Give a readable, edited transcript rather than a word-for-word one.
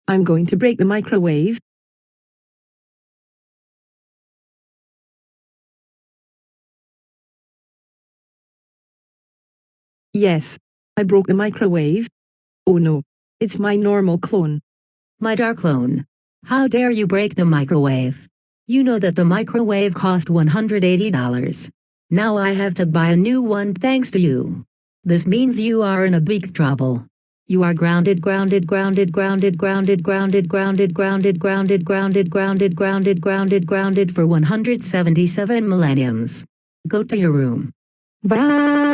I'm going to break the microwave. Yes. I broke the microwave. Oh no. It's my normal clone. My dark clone. How dare you break the microwave? You know that the microwave cost $180. Now I have to buy a new one thanks to you. This means you are in a big trouble. You are grounded for 177 millenniums. Go to your room. Bye.